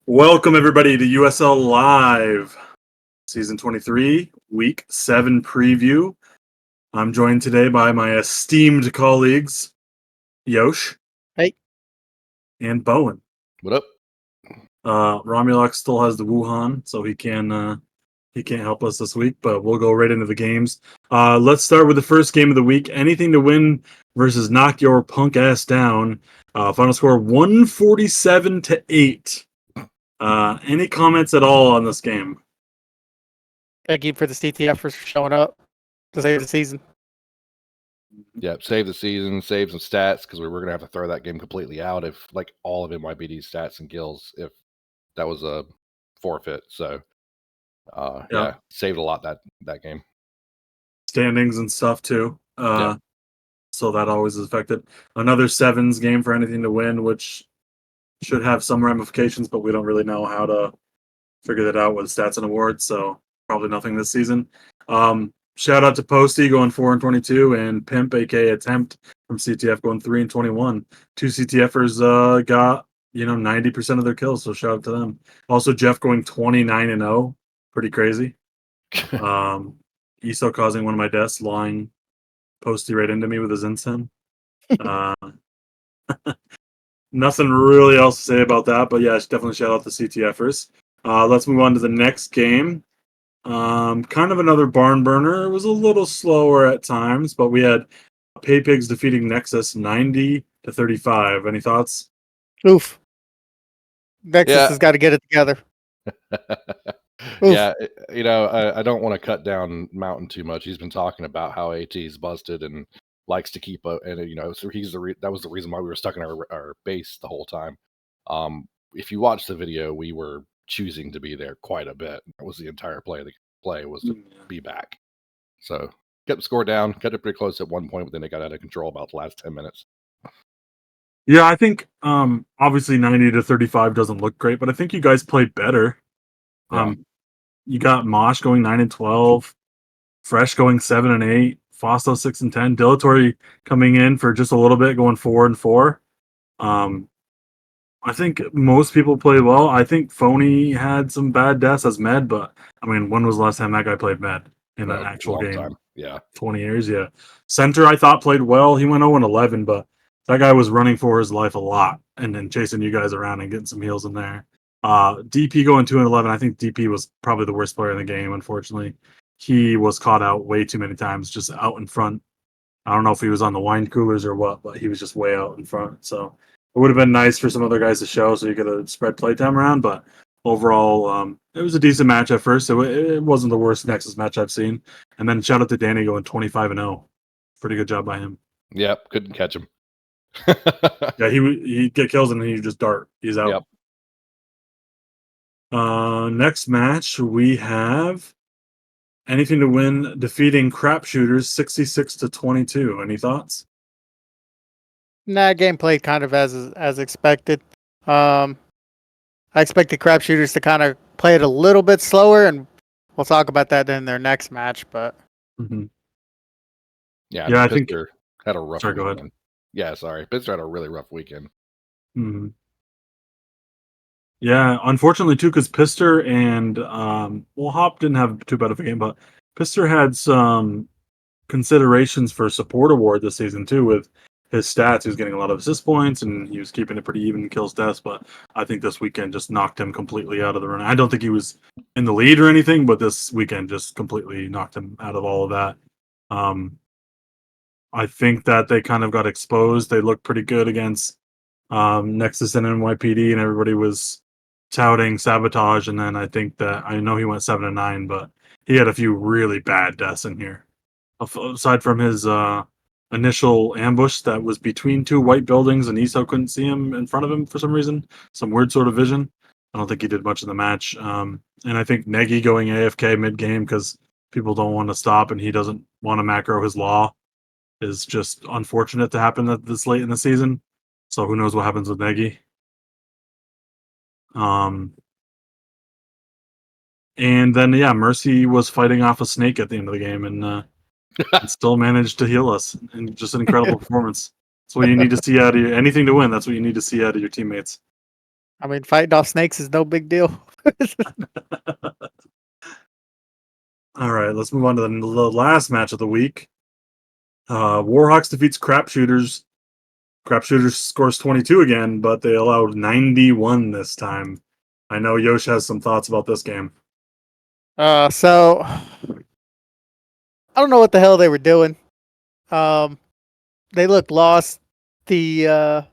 Welcome, everybody, to USL Live, Season 23, Week 7 preview. I'm joined today by my esteemed colleagues, Yosh Hey. and Bowen. What up? Romulok still has the Wuhan, so he can't help us this week, but we'll go right into the games. Let's start with the first game of the week. Anything to Win versus Knock Your Punk Ass Down. Final score 147-8. Any comments at all on this game? Thank you for the CTF for showing up to save the season. Yeah, save the season, save some stats, because we were going to have to throw that game completely out if, like, all of NYPD's stats and kills, if that was a forfeit. So, yeah, saved a lot that game. Standings and stuff, too. Yeah. So that always is affected. Another sevens game for Anything to Win, which should have some ramifications, but we don't really know how to figure that out with stats and awards, so probably nothing this season. Shout out to Posty going 4-22 and Pimp, aka Attempt from CTF, going 3-21. Two CTFers got 90% of their kills, so shout out to them. Also, Jeff going 29-0, pretty crazy. Iso causing one of my deaths, lying Posty right into me with his insim. Nothing really else to say about that, but yeah, definitely shout out to CTFers. Let's move on to the next game. Kind of another barn burner. It was a little slower at times, but we had Pay Pigs defeating Nexus 90-35. Any thoughts? Oof. Nexus has got to get it together. Yeah, I don't want to cut down Mountain too much. He's been talking about how AT's busted and likes to keep so that was the reason why we were stuck in our base the whole time. If you watch the video, we were choosing to be there quite a bit. That was the entire play. The play was to be back. So kept the score down, kept it pretty close at one point, but then it got out of control about the last 10 minutes. Yeah, I think obviously 90-35 doesn't look great, but I think you guys played better. Yeah. You got Mosh going 9-12, Fresh going 7-8, Fosto 6-10, Dilatory coming in for just a little bit, going 4-4. I think most people played well. I think Phony had some bad deaths as med, but I mean, when was the last time that guy played med in an actual game? Time. Yeah, 20 years. Yeah, Center I thought played well. He went 0-11, but that guy was running for his life a lot, and then chasing you guys around and getting some heals in there. DP going 2-11. I think DP was probably the worst player in the game. Unfortunately, he was caught out way too many times, just out in front. I don't know if he was on the wine coolers or what, but he was just way out in front. So it would have been nice for some other guys to show, so you could have spread playtime around. But overall, it was a decent match at first. It wasn't the worst Nexus match I've seen. And then shout out to Danny going 25-0. Pretty good job by him. Yep, couldn't catch him. Yeah, he'd get kills and then he'd just dart. He's out. Yep. Next match we have Anything to Win defeating Crap Shooters 66-22. Any thoughts? Nah, game played kind of as expected. I expected Crap Shooters to kind of play it a little bit slower, and we'll talk about that in their next match. But yeah, I think Pister had a rough weekend. Go ahead. Yeah, sorry. Pister had a really rough weekend. Mm-hmm. Yeah, unfortunately too, because Pister and Hop didn't have too bad of a game, but Pister had some considerations for support award this season too with his stats. He was getting a lot of assist points and he was keeping it pretty even in kills deaths, but I think this weekend just knocked him completely out of the run. I don't think he was in the lead or anything, but this weekend just completely knocked him out of all of that. I think that they kind of got exposed. They looked pretty good against Nexus and NYPD, and everybody was touting Sabotage, and then I know he went 7-9, but he had a few really bad deaths in here. Aside from his initial ambush that was between two white buildings and Iso couldn't see him in front of him for some reason, some weird sort of vision. I don't think he did much in the match. And I think Negi going AFK mid-game because people don't want to stop and he doesn't want to macro his law is just unfortunate to happen this late in the season. So who knows what happens with Negi. And then Mercy was fighting off a snake at the end of the game and still managed to heal us. And just an incredible performance. That's what you need to see out of Anything to Win. That's what you need to see out of your teammates. I mean, fighting off snakes is no big deal. All right, let's move on to the last match of the week. Warhawks defeats Crapshooters. Crapshooters scores 22 again, but they allowed 91 this time. I know Yosh has some thoughts about this game. So I don't know what the hell they were doing. They looked lost. The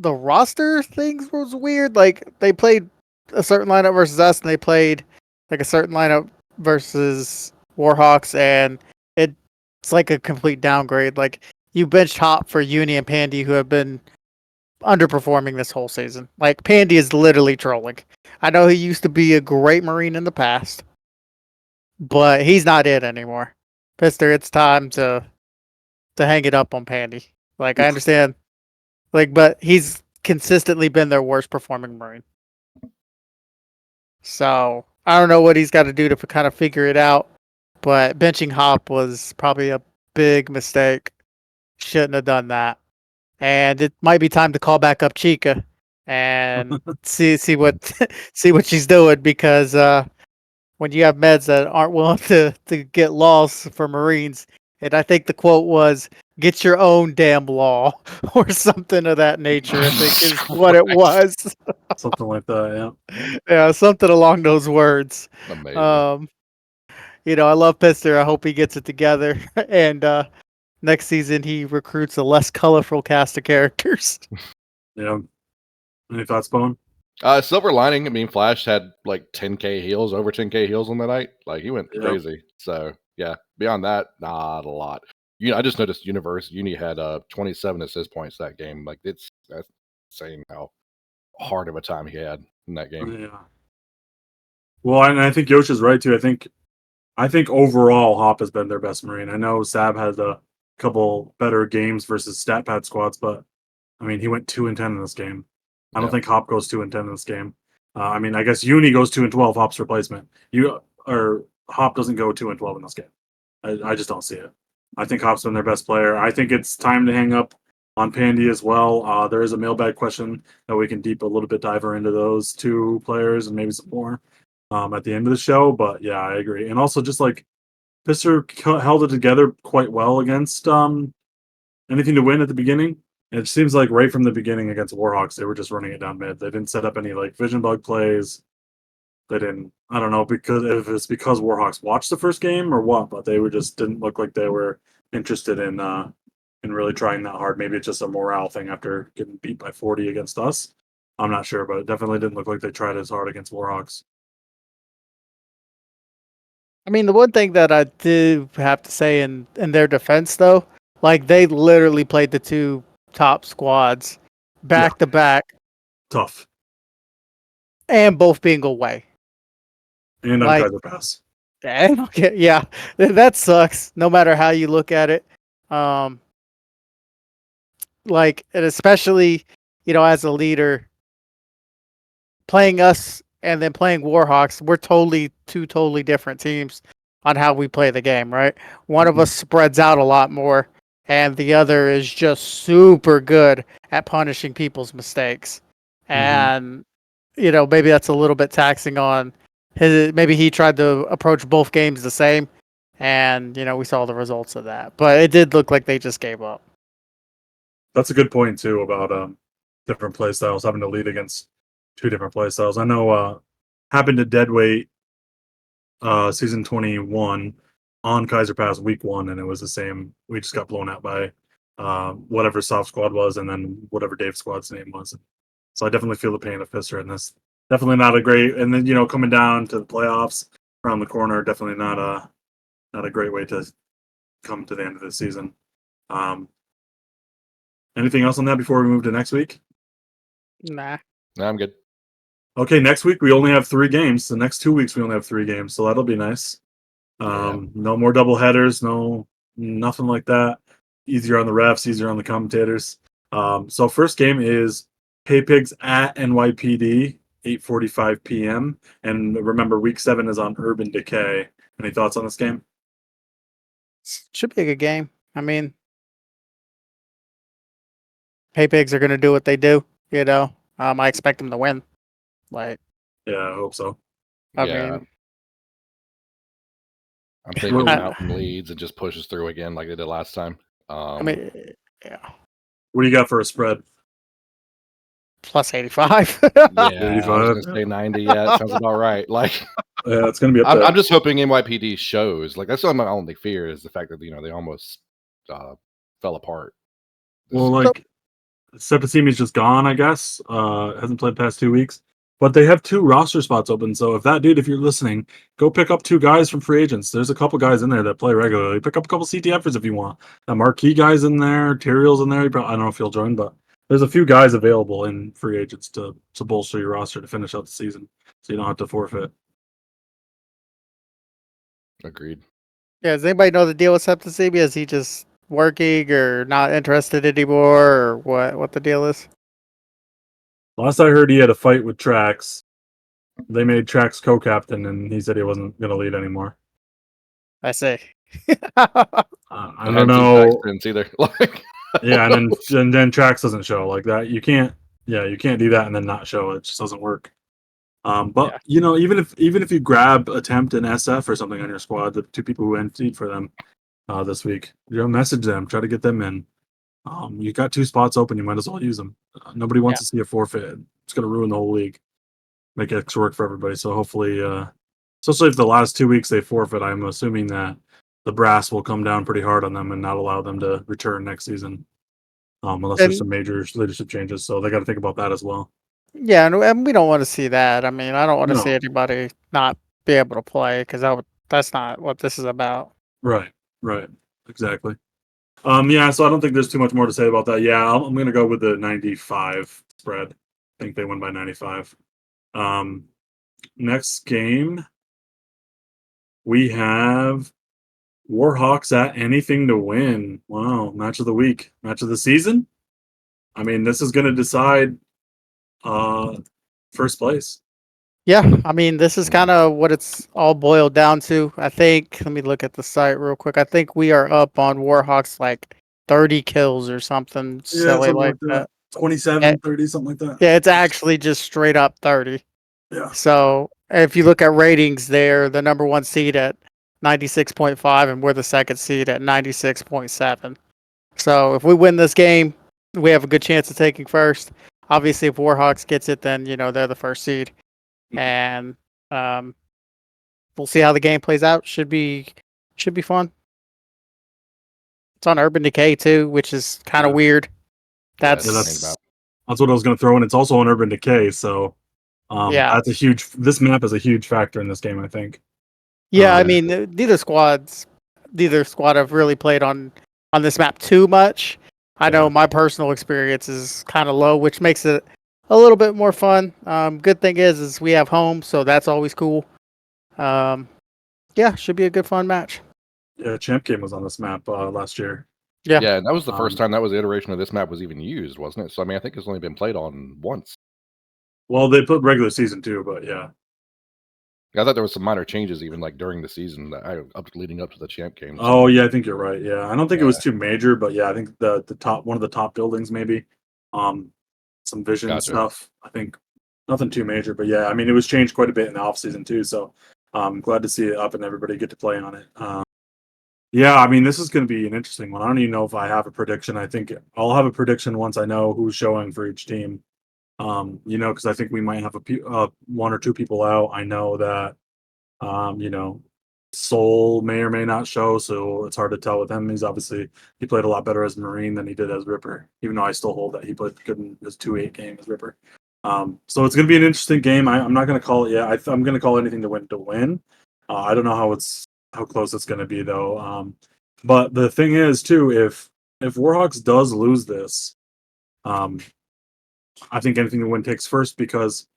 roster things was weird. Like they played a certain lineup versus us, and they played like a certain lineup versus Warhawks, and it's like a complete downgrade. Like you benched Hop for Uni and Pandy, who have been underperforming this whole season. Like Pandy is literally trolling. I know he used to be a great Marine in the past, but he's not it anymore. Pister, it's time to hang it up on Pandy. Like I understand, like, but he's consistently been their worst performing Marine. So I don't know what he's got to do to kind of figure it out. But benching Hop was probably a big mistake. Shouldn't have done that. And it might be time to call back up Chica and see what see what she's doing, because when you have meds that aren't willing to get laws for Marines, and I think the quote was "Get your own damn law" or something of that nature. I think is what it was. Something like that, yeah. Yeah, something along those words. Amazing. I love Pister. I hope he gets it together, and next season he recruits a less colorful cast of characters. Yeah. Any thoughts, Bowen? Silver lining. I mean, Flash had like 10K heals, over 10K heals on the night. Like he went Yep. crazy. So yeah, beyond that, not a lot. I just noticed Uni had 27 assist points that game. Like that's insane how hard of a time he had in that game. Yeah. Well, and I think Yosh is right too. I think overall Hop has been their best Marine. I know Sab had a couple better games versus stat pad squads, but I mean he went 2-10 in this game. I don't Yeah. think Hop goes 2-10 in this game. I mean, I guess Uni goes 2-12. Hop's replacement. Hop doesn't go 2-12 in this game. I just don't see it. I think Hop's been their best player. I think it's time to hang up on Pandy as well. There is a mailbag question that we can a little bit diver into those two players and maybe some more at the end of the show. But yeah, I agree. And also just like Pisser held it together quite well against anything to win at the beginning. And it seems like right from the beginning against Warhawks, they were just running it down mid. They didn't set up any like vision bug plays. They didn't. I don't know because if it's because Warhawks watched the first game or what, but they didn't look like they were interested in really trying that hard. Maybe it's just a morale thing after getting beat by 40 against us. I'm not sure, but it definitely didn't look like they tried as hard against Warhawks. I mean, the one thing that I do have to say in their defense, though, like they literally played the two top squads back to back, Tough. and both being away. And on Like, Kaiser Pass. okay, yeah, that sucks. No matter how you look at it, um, like, and especially as a leader, playing us and then playing Warhawks, we're two totally different teams on how we play the game, right? One of us spreads out a lot more, and the other is just super good at punishing people's mistakes. And maybe that's a little bit taxing on his. Maybe he tried to approach both games the same, and we saw the results of that. But it did look like they just gave up. That's a good point too about different play styles, having to lead against two different play styles. I know happened to Deadweight season 21 on Kaiser Pass week 1, and it was the same. We just got blown out by whatever soft squad was, and then whatever Dave squad's name was. So I definitely feel the pain of Pisser in this. Definitely not a great, and then coming down to the playoffs around the corner, definitely not a great way to come to the end of the season. Anything else on that before we move to next week? Nah. No, I'm good. Okay, next week we only have 3 games. The next 2 weeks we only have 3 games, so that'll be nice. Yeah. No more double headers, nothing like that. Easier on the refs, easier on the commentators. So first game is Pay Pigs at NYPD, 8:45 p.m. And remember, week 7 is on Urban Decay. Any thoughts on this game? Should be a good game. I mean, Pay Pigs are going to do what they do, I expect them to win. Like, Yeah, I hope so. I Yeah, mean, I'm thinking I, Mountain leads and just pushes through again like they did last time. I mean, yeah, What do you got for a spread? plus 85. Yeah, I was 85. gonna say 90. Yeah, that sounds about right. Like, Yeah, it's gonna be up I'm, there. I'm just hoping NYPD shows. Like, that's not my only fear is the fact that they almost fell apart. this Well, season. like Septicemi's just gone, I guess. Hasn't played the past 2 weeks. But they have 2 roster spots open. So if you're listening, go pick up 2 guys from free agents. There's a couple guys in there that play regularly. Pick up a couple CTFers if you want. The marquee guys in there, Tyriel's in there. I don't know if he'll join, but there's a few guys available in free agents to bolster your roster to finish out the season, so you don't have to forfeit. Agreed. Yeah, does anybody know the deal with Septicemia? Is he just working or not interested anymore, or what the deal is? Last I heard, he had a fight with Trax. They made Trax co-captain, and he said he wasn't going to lead anymore. I say. I don't Hadn't seen know. Trax since either. Like, Yeah, and then Trax doesn't show like that. You can't do that and then not show. It just doesn't work. But Yeah. even if you grab Attempt and SF or something on your squad, the 2 people who emptied for them this week, message them, try to get them in. You got 2 spots open, you might as well use them. Nobody wants to see a forfeit. It's going to ruin the whole league, make extra work for everybody. So hopefully, especially if the last 2 weeks they forfeit, I'm assuming that the brass will come down pretty hard on them and not allow them to return next season, unless there's some And major leadership changes. So they got to think about that as well. yeah, and we don't want to see that. I mean, I don't want to see No, anybody not be able to play because that's not what this is about. right, exactly. Yeah, so I don't think there's too much more to say about that. Yeah, I'm going to go with the 95 spread. I think they win by 95. Next game, we have Warhawks at Anything to Win. Wow, match of the week, match of the season. I mean, this is going to decide first place. Yeah, I mean, this is kind of what it's all boiled down to. I think, let me look at the site real quick. I think we are up on Warhawks like 30 kills or something Yeah, silly something like like that. that. 27, 30, something like that. Yeah, it's actually just straight up 30. Yeah. So if you look at ratings, they're the number 1 seed at 96.5, and we're the second seed at 96.7. So if we win this game, we have a good chance of taking first. Obviously, if Warhawks gets it, then they're the first seed, and we'll see how the game plays out. Should be fun. It's on Urban Decay too, which is kind of Yeah. weird. that's Yeah, That's that's what I was going to throw in. It's also on Urban Decay, so yeah. that's a huge. This map is a huge factor in this game, I think. Yeah, I Um, mean, neither squad have really played on this map too much. I know Yeah. my personal experience is kind of low, which makes it a little bit more fun. Good thing is we have home, so that's always cool. Yeah, should be a good fun match. Yeah, Champ Game was on this map last year. Yeah, Yeah, and that was the first Um, time that was the iteration of this map was even used, wasn't it? So I mean, I think it's only been played on once. Well, they put regular season too, but yeah. I thought there was some minor changes even like during the season leading up to the champ game. Oh yeah, I think you're right. Yeah, I don't think it Yeah. was too major, but yeah, I think the top one of the top buildings maybe, some vision Gotcha. stuff. I think nothing too major, but yeah, I mean it was changed quite a bit in the off season too. So glad to see it up and everybody get to play on it. Yeah, I mean this is going to be an interesting one. I don't even know if I have a prediction. I think I'll have a prediction once I know who's showing for each team. Because I think we might have one or two people out. I know that Soul may or may not show, so it's hard to tell with him. He played a lot better as Marine than he did as Ripper, even though I still hold that he played good in his 2-8 game as Ripper. So it's going to be an interesting game. I'm not going to call it yet. I'm going to call anything to win. I don't know how close it's going to be though. But the thing is too, if Warhawks does lose this, I think anything to win takes first because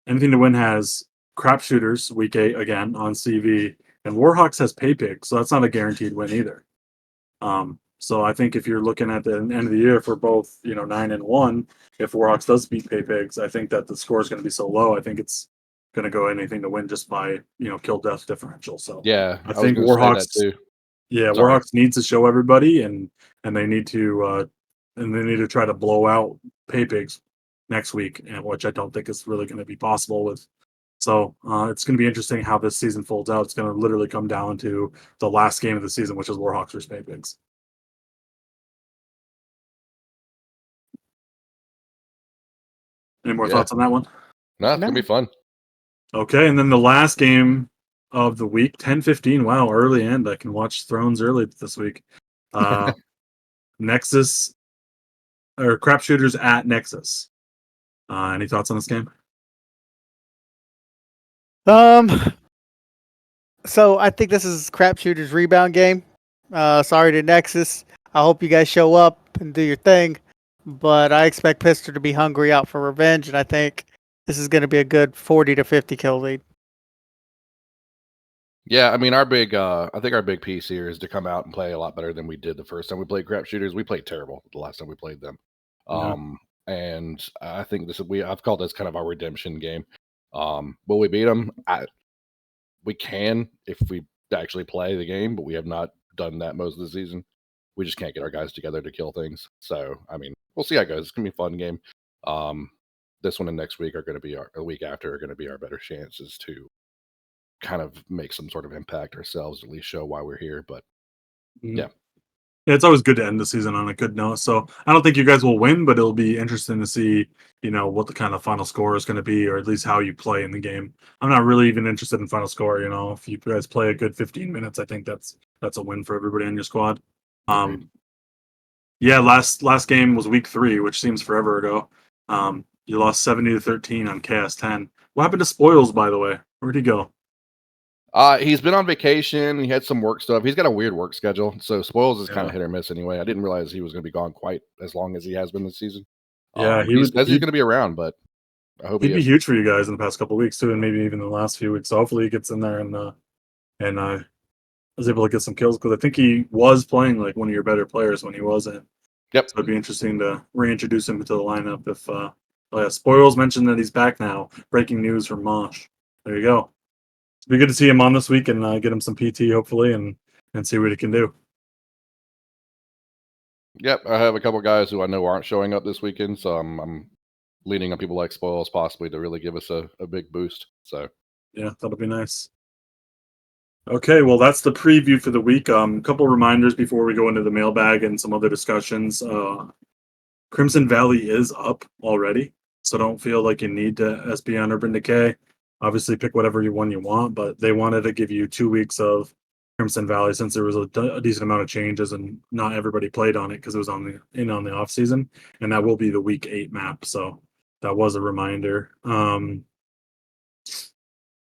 anything to win has crap shooters week 8 again on CV, and Warhawks has pay pig, so that's not a guaranteed win either. So I think if you're looking at the end of the year for both 9-1, if Warhawks does beat pay pigs, I think that the score is going to be so low. I think it's going to go anything to win just by kill death differential. So Yeah, I I was think going to say that Warhawks. too. Yeah, Sorry. Warhawks needs to show everybody, and they need to try to blow out pay pigs next week, and which I don't think is really going to be possible with. So it's going to be interesting how this season folds out. It's going to literally come down to the last game of the season, which is Warhawks versus Bay Pigs. Any more thoughts on that one? No, it's gonna be fun. Okay, and then the last game of the week, 10:15. Wow, early end. I can watch Thrones early this week. Nexus or Crap Shooters at Nexus. Any thoughts on this game? So I think this is Crap Shooter's rebound game. Sorry to Nexus. I hope you guys show up and do your thing, but I expect Pister to be hungry out for revenge, and I think this is going to be a good 40 to 50 kill lead. Yeah, I mean, I think our big piece here is to come out and play a lot better than we did the first time we played Crap Shooters. We played terrible the last time we played them. And I think I've called this kind of our redemption game. Will we beat them? We can if we actually play the game, but we have not done that most of the season. We just can't get our guys together to kill things. So, I mean, we'll see how it goes. It's gonna be a fun game. This one and next week are going to be a week after are going to be our better chances to kind of make some sort of impact ourselves, at least show why we're here. But yeah, it's always good to end the season on a good note. So I don't think you guys will win, but it'll be interesting to see, what the kind of final score is going to be, or at least how you play in the game. I'm not really even interested in final score. If you guys play a good 15 minutes, I think that's a win for everybody in your squad. Yeah, last game was week 3, which seems forever ago. You lost 70-13 on KS10. What happened to Spoils, by the way? Where'd he go? He's been on vacation. He had some work stuff. He's got a weird work schedule, so Spoils is kind of hit or miss anyway. I didn't realize he was going to be gone quite as long as he has been this season. Yeah, he says he's going to be around, but I hope he'd be huge for you guys in the past couple of weeks too, and maybe even the last few weeks. So hopefully he gets in there and was able to get some kills, because I think he was playing like one of your better players when he wasn't. Yep. So it'd be interesting to reintroduce him into the lineup. If Spoils mentioned that he's back now. Breaking news from Mosh. There you go. It'd be good to see him on this week and get him some PT hopefully and see what he can do. Yep, I have a couple guys who I know aren't showing up this weekend, so I'm leaning on people like Spoils possibly to really give us a big boost. So yeah, that'll be nice. Okay, well, that's the preview for the week. A couple reminders before we go into the mailbag and some other discussions. Crimson Valley is up already, so don't feel like you need to SB on Urban Decay. Obviously, pick whatever one you want, but they wanted to give you 2 weeks of Crimson Valley since there was a decent amount of changes and not everybody played on it because it was on the off season, and that will be the week 8 map. So that was a reminder. I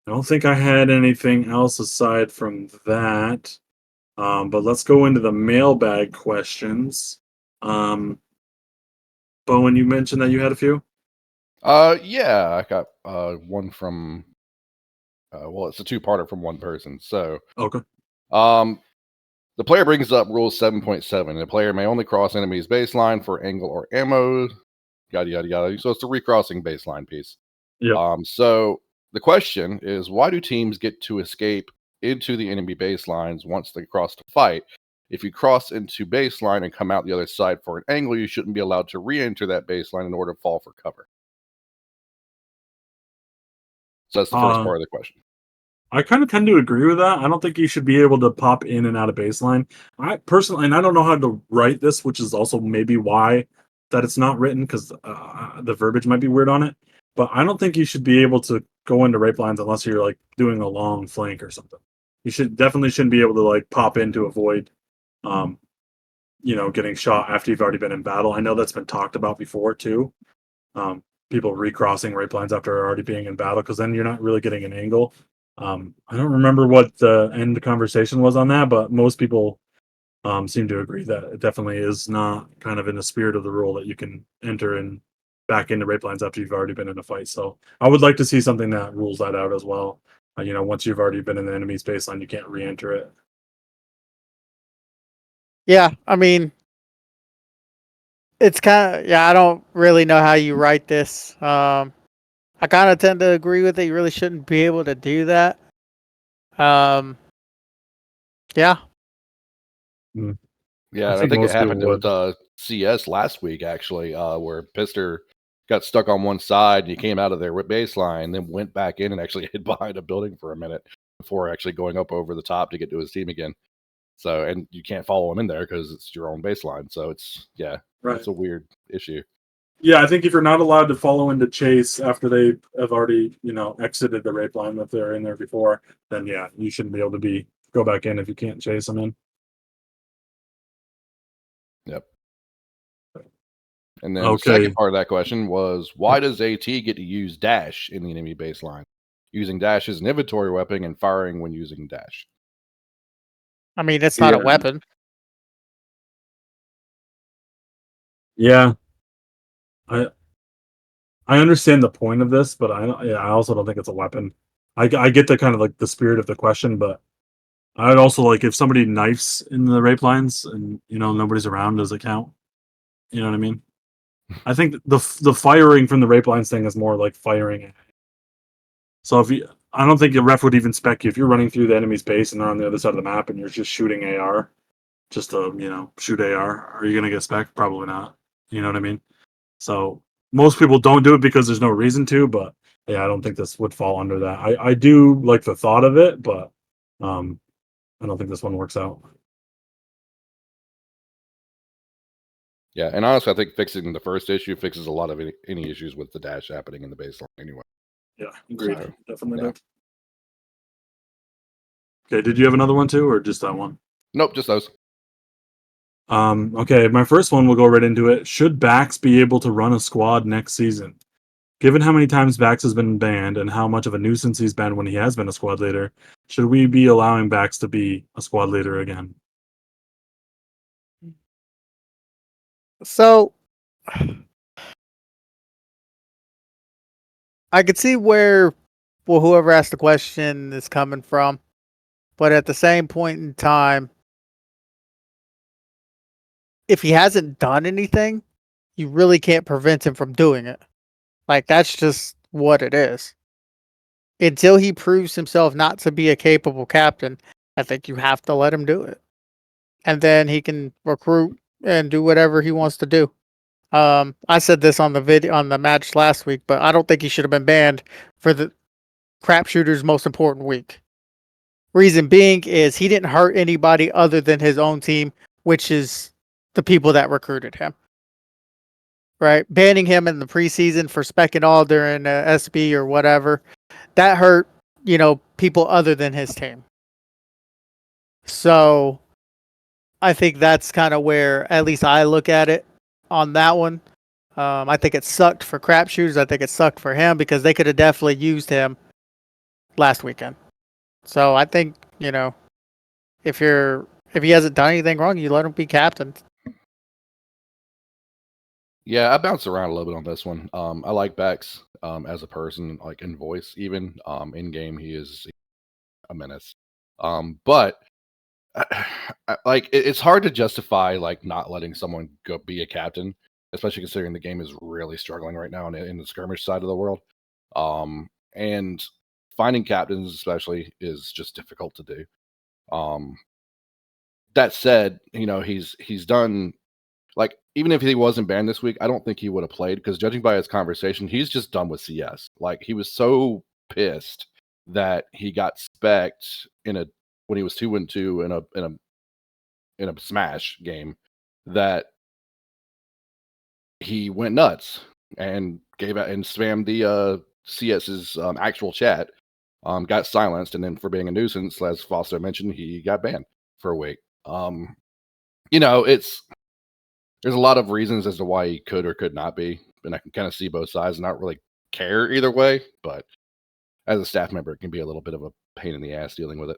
don't think I had anything else aside from that. But let's go into the mailbag questions. Bowen, you mentioned that you had a few? yeah, I got one from well, it's a two-parter from one person. So Okay. The player brings up rule 7.7. The player may only cross enemy's baseline for angle or ammo, yada yada yada. So it's the recrossing baseline piece. Yeah. So the question is, why do teams get to escape into the enemy baselines once they cross to fight? If you cross into baseline and come out the other side for an angle, you shouldn't be allowed to re-enter that baseline in order to fall for cover. So that's the first part of the question. I kind of tend to agree with that. I don't think you should be able to pop in and out of baseline. I personally, and I don't know how to write this, which is also maybe why that it's not written, because the verbiage might be weird on it. But I don't think you should be able to go into rape lines unless you're like doing a long flank or something. You shouldn't be able to like pop in to avoid, getting shot after you've already been in battle. I know that's been talked about before too. People recrossing rape lines after already being in battle, because then you're not really getting an angle. I don't remember what the end conversation was on that, but most people seem to agree that it definitely is not kind of in the spirit of the rule that you can enter and back into rape lines after you've already been in a fight. So I would like to see something that rules that out as well. Once you've already been in the enemy's baseline, you can't re-enter it. Yeah, I mean, it's kind of, I don't really know how you write this. I kind of tend to agree with it. You really shouldn't be able to do that. Yeah. Yeah, I think it happened with CS last week, actually, where Pister got stuck on one side and he came out of their baseline, then went back in and actually hid behind a building for a minute before actually going up over the top to get to his team again. So, and you can't follow him in there because it's your own baseline. So it's, it's a weird issue. Yeah, I think if you're not allowed to follow into chase after they have already, exited the rape line, if they're in there before, then yeah, you shouldn't be able to go back in if you can't chase them in. Yep. And then the second part of that question was, why does AT get to use dash in the enemy baseline? Using dash as an inventory weapon and firing when using dash. I mean, it's not a weapon. Yeah. I understand the point of this, but I also don't think it's a weapon. I get the kind of like the spirit of the question, but I'd also like if somebody knifes in the rape lines and nobody's around, does it count? You know what I mean? I think the firing from the rape lines thing is more like firing. So I don't think a ref would even spec you if you're running through the enemy's base and they're on the other side of the map and you're just shooting AR, just to shoot AR. Are you gonna get spec? Probably not. You know what I mean? So most people don't do it because there's no reason to, but yeah, I don't think this would fall under that. I do like the thought of it, but I don't think this one works out. Yeah, and honestly, I think fixing the first issue fixes a lot of any issues with the dash happening in the baseline anyway. Yeah, agreed. So, definitely. Yeah. Okay, did you have another one too, or just that one? Nope, just those. Okay, my first one, we'll go right into it. Should Bax be able to run a squad next season? Given how many times Bax has been banned and how much of a nuisance he's been when he has been a squad leader, should we be allowing Bax to be a squad leader again? So I could see where whoever asked the question is coming from, but at the same point in time, if he hasn't done anything, you really can't prevent him from doing it. Like, that's just what it is. Until he proves himself not to be a capable captain, I think you have to let him do it. And then he can recruit and do whatever he wants to do. I said this on the match last week, but I don't think he should have been banned for the crap shooter's most important week. Reason being is he didn't hurt anybody other than his own team, which is the people that recruited him. Right? Banning him in the preseason for specking all during SB or whatever, that hurt, people other than his team. So I think that's kind of where at least I look at it on that one. I think it sucked for crap shooters. I think it sucked for him because they could have definitely used him last weekend. So I think, if he hasn't done anything wrong, you let him be captain. Yeah, I bounced around a little bit on this one. I like Bax as a person, like in voice, even in game, he is a menace. But it's hard to justify like not letting someone go be a captain, especially considering the game is really struggling right now in the skirmish side of the world. And finding captains, especially, is just difficult to do. That said, he's done. Like, even if he wasn't banned this week, I don't think he would have played because judging by his conversation, he's just done with CS. Like, he was so pissed that he got specced when he was 2-2 in a Smash game that he went nuts and gave out and spammed the CS's actual chat. Got silenced, and then for being a nuisance, as Foster mentioned, he got banned for a week. There's a lot of reasons as to why he could or could not be, and I can kind of see both sides and not really care either way. But as a staff member, it can be a little bit of a pain in the ass dealing with it.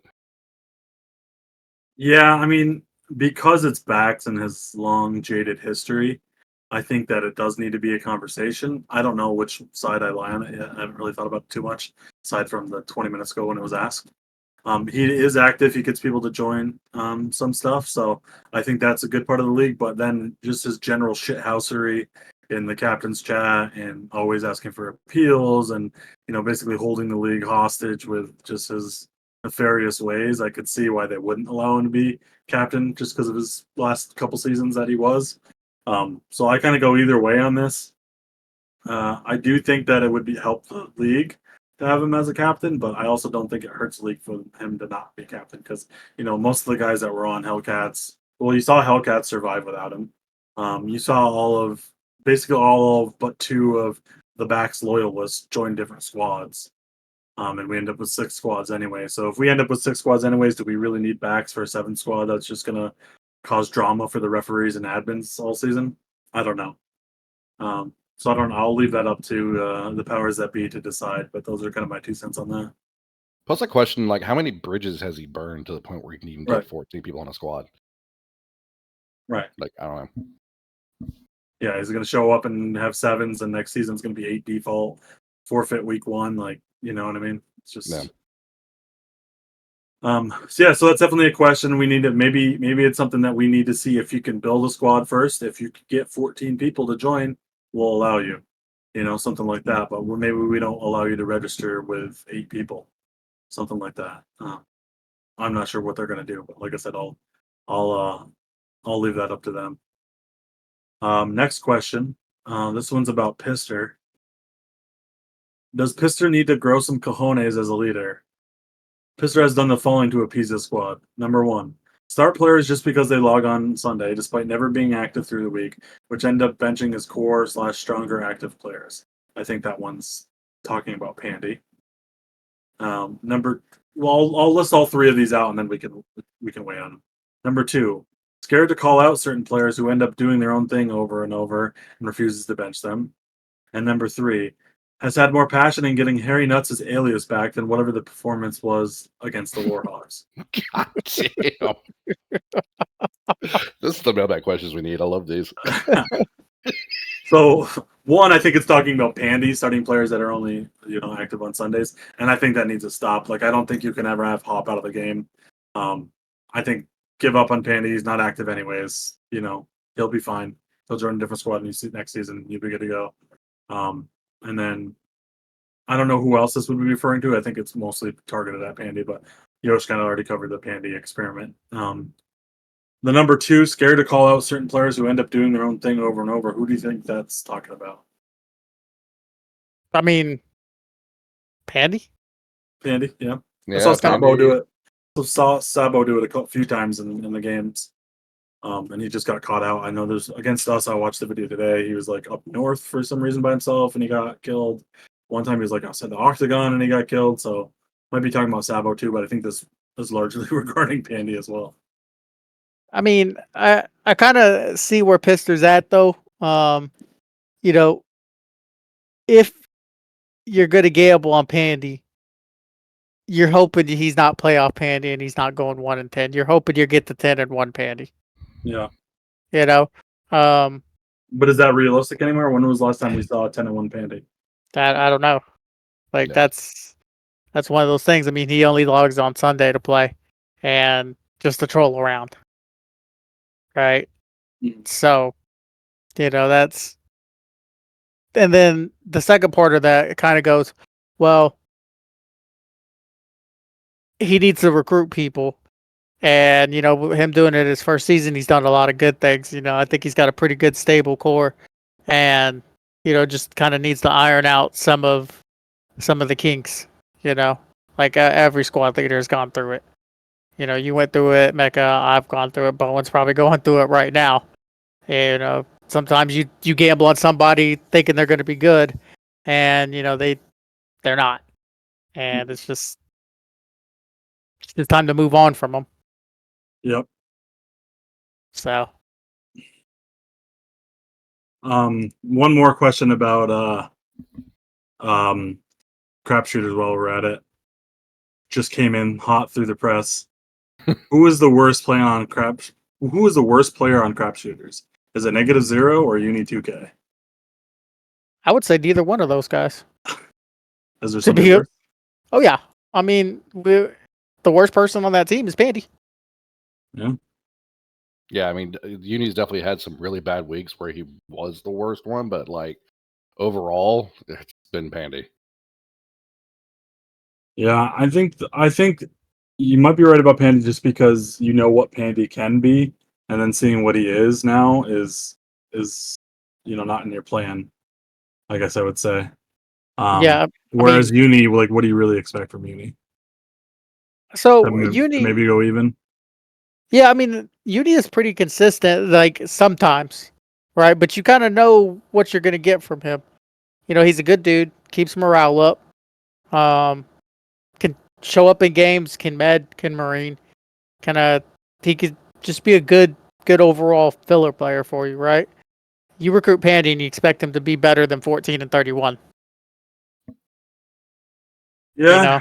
Yeah, I mean, because it's Bax and his long jaded history, I think that it does need to be a conversation. I don't know which side I lie on it yet. I haven't really thought about it too much, aside from the 20 minutes ago when it was asked. He is active. He gets people to join some stuff. So I think that's a good part of the league. But then just his general shithousery in the captain's chat and always asking for appeals and, basically holding the league hostage with just his nefarious ways. I could see why they wouldn't allow him to be captain just because of his last couple seasons that he was. So I kind of go either way on this. I do think that it would be help the league to have him as a captain, but I also don't think it hurts the league for him to not be captain because most of the guys that were on Hellcats. Well, you saw Hellcats survive without him. You saw basically all of but two of the backs loyalists join different squads. And we end up with 6 squads anyway. So if we end up with 6 squads anyways, do we really need backs for a 7th squad that's just gonna cause drama for the referees and admins all season? I don't know. So I don't know. I'll leave that up to the powers that be to decide. But those are kind of my 2 cents on that. Plus a question, like, how many bridges has he burned to the point where he can even Right. get 14 people on a squad? Right. Like, I don't know. Yeah, he's going to show up and have 7s, and next season's going to be 8 default, forfeit week 1. Like, you know what I mean? It's just. Yeah. So that's definitely a question we need to maybe it's something that we need to see if you can build a squad first. If you could get 14 people to join, we'll allow you, something like that. But maybe we don't allow you to register with 8 people, something like that. I'm not sure what they're gonna do, but like I said, I'll leave that up to them. Next question. This one's about Pister. Does Pister need to grow some cojones as a leader? Pister has done the following to appease his squad. Number 1, start players just because they log on Sunday, despite never being active through the week, which end up benching his core/stronger active players. I think that one's talking about Pandy. I'll list all 3 of these out, and then we can weigh on them. Number 2, scared to call out certain players who end up doing their own thing over and over and refuses to bench them. And number 3, has had more passion in getting Harry Nuts' alias back than whatever the performance was against the Warhawks. God damn. This is the mailbag questions we need. I love these. So, 1, I think it's talking about Pandy, starting players that are only active on Sundays, and I think that needs to stop. Like, I don't think you can ever have Hop out of the game. I think give up on Pandy. He's not active anyways. He'll be fine. He'll join a different squad next season. You'll be good to go. And then I don't know who else this would be referring to. I think it's mostly targeted at Pandy, but Yosh kind of already covered the Pandy experiment. The number 2, scared to call out certain players who end up doing their own thing over and over. Who do you think that's talking about? I mean, Pandy? Pandy, yeah. Yeah, I saw Sabo Pandy. do it. Saw Sabo do it a few times in the games. And he just got caught out. I know there's against us. I watched the video today. He was like up north for some reason by himself, and he got killed. One time he was like outside the octagon, and he got killed. So might be talking about Sabo too, but I think this is largely regarding Pandy as well. I mean, I kind of see where Pister's at though. If you're going to gamble on Pandy, you're hoping he's not playoff Pandy and he's not going 1-10. You're hoping you get the 10-1 Pandy. Yeah. But is that realistic anymore? When was the last time we saw a 10-1 Pandy? That I don't know. Like Yeah. that's one of those things. I mean, he only logs on Sunday to play and just to troll around. Right? So, that's, and then the second part of that, it kind of goes, well, he needs to recruit people. And, him doing it his first season, he's done a lot of good things. I think he's got a pretty good stable core and, just kind of needs to iron out some of the kinks, like every squad leader has gone through it. You went through it, Mecca, I've gone through it, Bowen's probably going through it right now. Sometimes you gamble on somebody thinking they're going to be good and, they're not. And it's just time to move on from them. Yep. So, one more question about crap shooters while we're at it. Just came in hot through the press. Who is the worst player on crap shooters? Is it -0 or Uni 2K? I would say neither one of those guys. Is there somebody worse? Oh yeah. I mean, the worst person on that team is Pandy. Yeah. Yeah, I mean, Uni's definitely had some really bad weeks where he was the worst one, but like overall, it's been Pandy. Yeah, I think you might be right about Pandy just because you know what Pandy can be, and then seeing what he is now is not in your plan. I guess I would say. Yeah, I Whereas mean, Uni, like, what do you really expect from Uni? so To Uni, maybe go even. yeah, I mean, Uni is pretty consistent, like sometimes, right? But you kind of know what you're gonna get from him. You know, he's a good dude, keeps morale up, um, can show up in games, can med, can marine, kind of. He could just be a good overall filler player for you, right? You recruit Pandy and you expect him to be better than 14 and 31. You Yeah, know,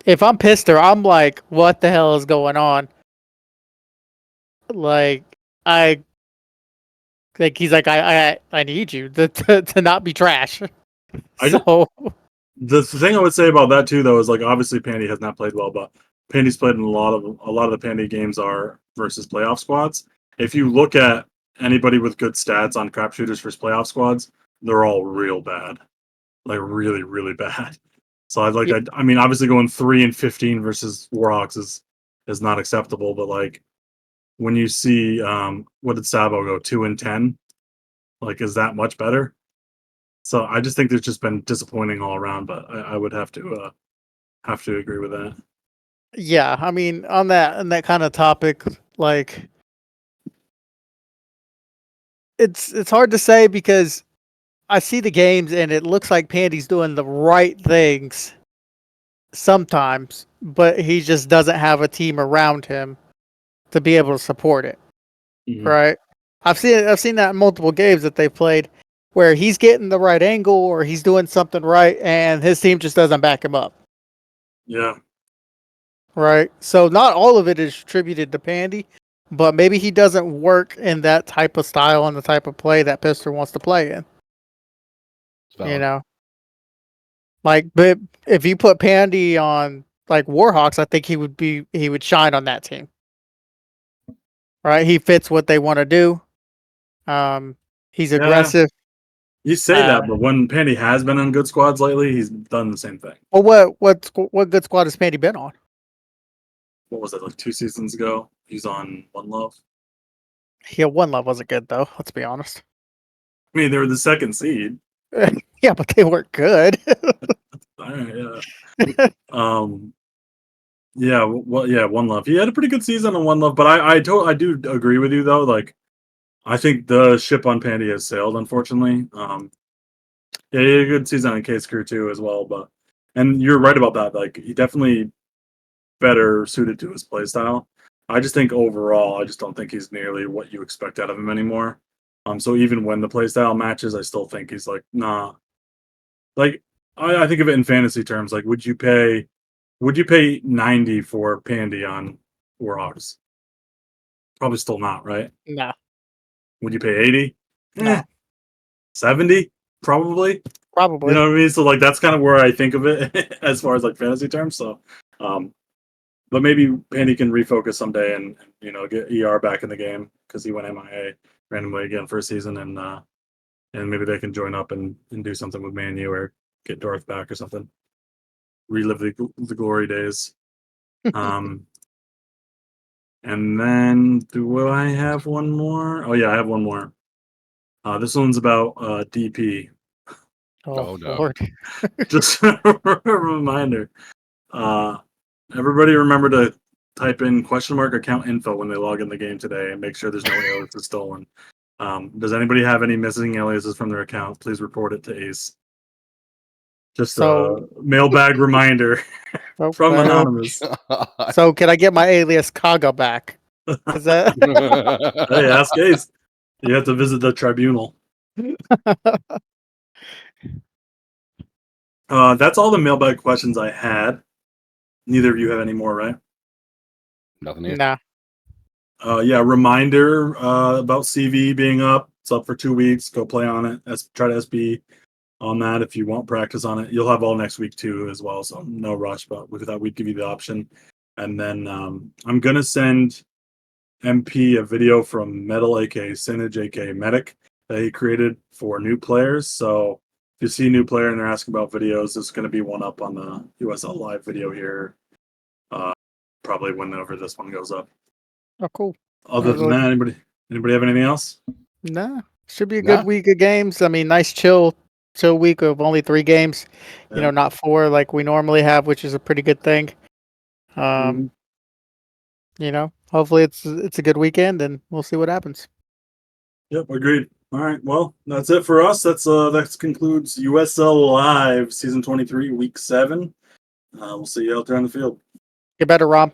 if I'm Pister, I'm like, what the hell is going on? Like, I like he's like, I need you to not be trash. I just, So the thing I would say about that too, though, is like obviously Pandy has not played well, but Pandy's played in a lot of the Pandy games are versus playoff squads. If you look at anybody with good stats on crapshooters versus playoff squads, they're all real bad, like really, really bad. So yeah, I mean, obviously going 3-15 versus Warhawks is not acceptable, but like when you see what did Sabo go 2-10, like is that much better? So I just think there's just been disappointing all around, but I would have to agree with that. yeah. I mean, on that kind of topic, like it's hard to say because I see the games and it looks like Pandy's doing the right things sometimes, but he just doesn't have a team around him to be able to support it. Mhm. Right? I've seen that in multiple games that they've played where he's getting the right angle or he's doing something right and his team just doesn't back him up. Yeah, Right? So not all of it is attributed to Pandy, but maybe he doesn't work in that type of style and the type of play that Pister wants to play in. It's You valid. know? Like, but if you put Pandy on like Warhawks, I think he would shine on that team. Right? He fits what they want to do. Um, he's yeah. aggressive. You say Uh, that, but when Pandy has been on good squads lately, he's done the same thing. well, what good squad has Pandy been on? What was it, like 2 seasons ago? He's on One Love. Yeah, one love wasn't good though. Let's be honest. I mean, they were the second seed. Yeah, but they weren't good. All right, yeah. Um, yeah, well, yeah, One Love. He had a pretty good season on One Love, but I do agree with you though. Like, I think the ship on Pandy has sailed, unfortunately. Yeah, he had a good season on Case Crew too, as well. But and you're right about that. Like, he definitely better suited to his play style. I just think overall, I just don't think he's nearly what you expect out of him anymore. So even when the play style matches, I still think he's like, nah. Like, I think of it in fantasy terms. Like, would you pay 90 for Pandy on Warhawks? Probably still not, right? No, Would you pay 80? Eh, no, 70? Probably. You probably. know what I mean? So like that's kind of where I think of it as far as like fantasy terms. So um but maybe Pandy can refocus someday and get ER back in the game because he went MIA randomly again for a season and maybe they can join up and do something with Man U or get Darth back or something. Relive the glory days. Um and then do I have one more? Oh yeah, I have one more. This one's about DP. Oh Oh no. Lord. Just a reminder. Uh Everybody remember to type in !account info when they log in the game today and make sure there's no aliases stolen. Does anybody have any missing aliases from their account? Please report it to Ace. Just So, a mailbag reminder from okay. Anonymous. So can I get my alias Kaga back? Is that Hey, ask Ace. You have to visit the tribunal. That's all the mailbag questions I had. Neither of you have any more, right? Nothing here. nah? Yeah, reminder about CV being up. It's up for 2 weeks. Go play on it. Try to SB on that if you want practice on it. You'll have all next week too as well, so no rush. But with that, we'd give you the option. And then I'm gonna send MP a video from Metal, aka Sinage, aka Medic, that he created for new players. So if you see a new player and they're asking about videos, there's gonna be one up on the USL Live video here. Uh, Probably whenever this one goes up. Oh, cool. Other than that, anybody have anything else? Nah. Should be a Nah. good week of games. I mean, nice chill week of only 3 games. You Yeah. know, not 4 like we normally have, which is a pretty good thing. Mhm. You know, hopefully it's a good weekend, and we'll see what happens. Yep, agreed. All right, well, that's it for us. That concludes USL Live Season 23, Week 7. We'll see you out there on the field. Get better, Rom.